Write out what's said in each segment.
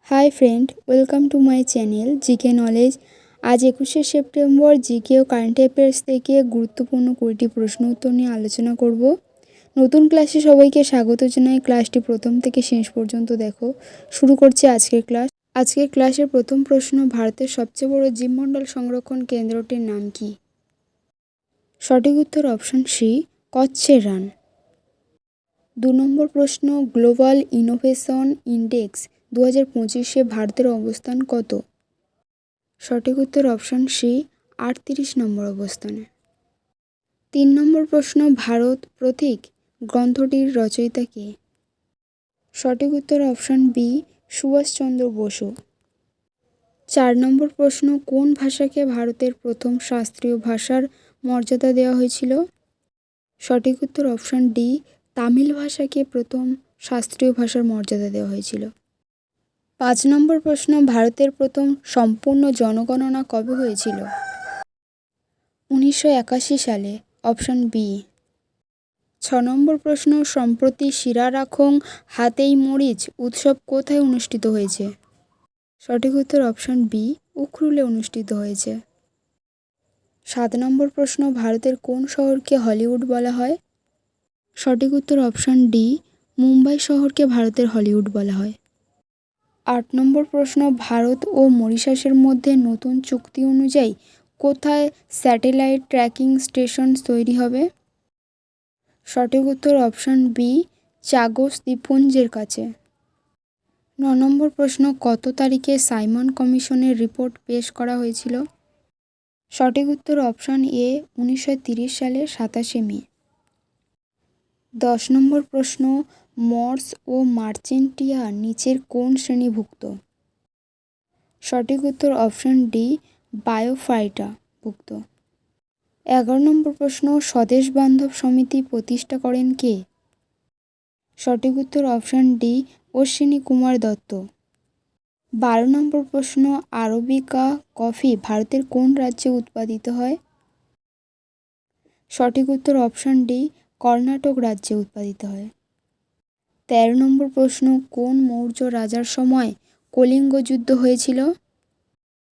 Hi friend, welcome to my channel GK knowledge. আজ 21শে September GK ও current affairs থেকে গুরুত্বপূর্ণ 20টি প্রশ্ন উত্তর নিয়ে আলোচনা করব। নতুন ক্লাসে সবাইকে স্বাগত জানাই। ক্লাসটি প্রথম থেকে শেষ পর্যন্ত দেখো। শুরু করছি আজকের ক্লাস। আজকের ক্লাসের প্রথম প্রশ্ন, ভারতের সবচেয়ে বড় জীবমণ্ডল সংরক্ষণ কেন্দ্রটির নাম কি? সঠিক উত্তর অপশন সি, কচ্ছের রান। 2 নম্বর প্রশ্ন, গ্লোবাল ইনোভেশন ইন্ডেক্স 2025-এ ভারতের অবস্থান কত? সঠিক উত্তর অপশন সি, 38 নম্বর অবস্থানে। 3 নম্বর প্রশ্ন, ভারত প্রতীক গ্রন্থটির রচয়িতা কে? সঠিক উত্তর অপশন বি, সুভাষচন্দ্র বসু। 4 নম্বর প্রশ্ন, কোন ভাষাকে ভারতের প্রথম শাস্ত্রীয় ভাষার মর্যাদা দেওয়া হয়েছিল? সঠিক উত্তর অপশন ডি, তামিল ভাষাকে প্রথম শাস্ত্রীয় ভাষার মর্যাদা দেওয়া হয়েছিল। 5 নম্বর প্রশ্ন, ভারতের প্রথম সম্পূর্ণ জনগণনা কবে হয়েছিল? 1981 সালে, অপশন বি। 6 নম্বর প্রশ্ন, সম্প্রতি শিরারাখং হাতেই মরিচ উৎসব কোথায় অনুষ্ঠিত হয়েছে? সঠিক উত্তর অপশন বি, উখরুলে অনুষ্ঠিত হয়েছে। 7 নম্বর প্রশ্ন, ভারতের কোন শহরকে হলিউড বলা হয়? সঠিক উত্তর অপশন ডি, মুম্বাই শহরকে ভারতের হলিউড বলা হয়। 8 নম্বর প্রশ্ন, ভারত ও মরিশাসের মধ্যে নতুন চুক্তি অনুযায়ী কোথায় স্যাটেলাইট ট্র্যাকিং স্টেশন তৈরি হবে? সঠিক উত্তর অপশন বি, চাগোস দ্বীপপুঞ্জের কাছে। 9 নম্বর প্রশ্ন, কত তারিখে সাইমন কমিশনের রিপোর্ট পেশ করা হয়েছিল? সঠিক উত্তর অপশন এ, 1930 সালের 27শে মে। 10 নম্বর প্রশ্ন, মর্স ও মার্চেন্টিয়া নিচের কোন শ্রেণীভুক্ত? সঠিক উত্তর অপশন ডি, বায়োফাইটা ভুক্ত। 11 নম্বর প্রশ্ন, স্বদেশ বান্ধব সমিতি প্রতিষ্ঠা করেন কে? সঠিক উত্তর অপশন ডি, অশ্বিনী কুমার দত্ত। 12 নম্বর প্রশ্ন, আরবিকা কফি ভারতের কোন রাজ্যে উৎপাদিত হয়? সঠিক উত্তর অপশন ডি, কর্ণাটক রাজ্যে উৎপাদিত হয়। 13 নম্বর প্রশ্ন, কোন মৌর্য রাজার সময় কলিঙ্গ যুদ্ধ হয়েছিল?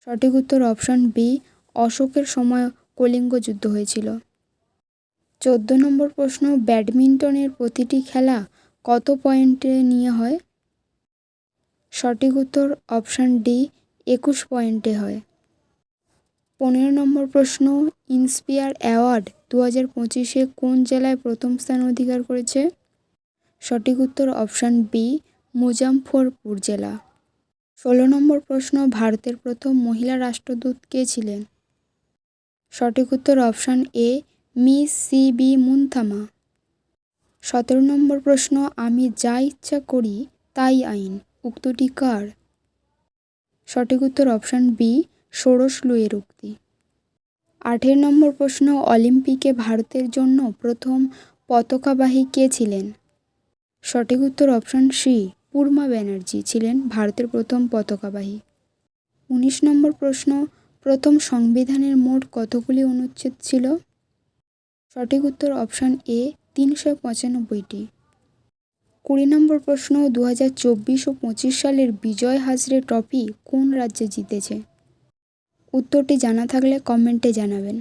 সঠিক উত্তর অপশন বি, অশোকের সময় কলিঙ্গ যুদ্ধ হয়েছিল। 14 নম্বর প্রশ্ন, ব্যাডমিন্টনের প্রতিটি খেলা কত পয়েন্টে নিয়ে হয়? সঠিক উত্তর অপশন ডি, 21 পয়েন্টে হয়। 15 নম্বর প্রশ্ন, ইন্সপিয়ার অ্যাওয়ার্ড 2025-এ কোন জেলায় প্রথম স্থান অধিকার করেছে? সঠিক উত্তর অপশন বি, মুজাফফরপুর জেলা। 16 নম্বর প্রশ্ন, ভারতের প্রথম মহিলা রাষ্ট্রদূত কে ছিলেন? সঠিক উত্তর অপশন এ, মিস সি.বি. মুনথামা। 17 নম্বর প্রশ্ন, আমি যা ইচ্ছা করি তাই আইন উক্তিটি কার? সঠিক উত্তর অপশন বি, ষোড়শ লুইয়ের উক্তি। 18 নম্বর প্রশ্ন, অলিম্পিকে ভারতের জন্য প্রথম পতাকাবাহী কে ছিলেন? সঠিক উত্তর অপশন সি, পূর্ণা ব্যানার্জি ছিলেন ভারতের প্রথম পতাকাবাহী। 19 নম্বর প্রশ্ন, প্রথম সংবিধানের মোট কতগুলি অনুচ্ছেদ ছিল? সঠিক উত্তর অপশন এ, 395টি। 20 নম্বর প্রশ্ন, 2024 ও 25 সালের বিজয় হাজরে ট্রফি কোন রাজ্যে জিতেছে? উত্তরটি জানা থাকলে কমেন্টে জানাবেন।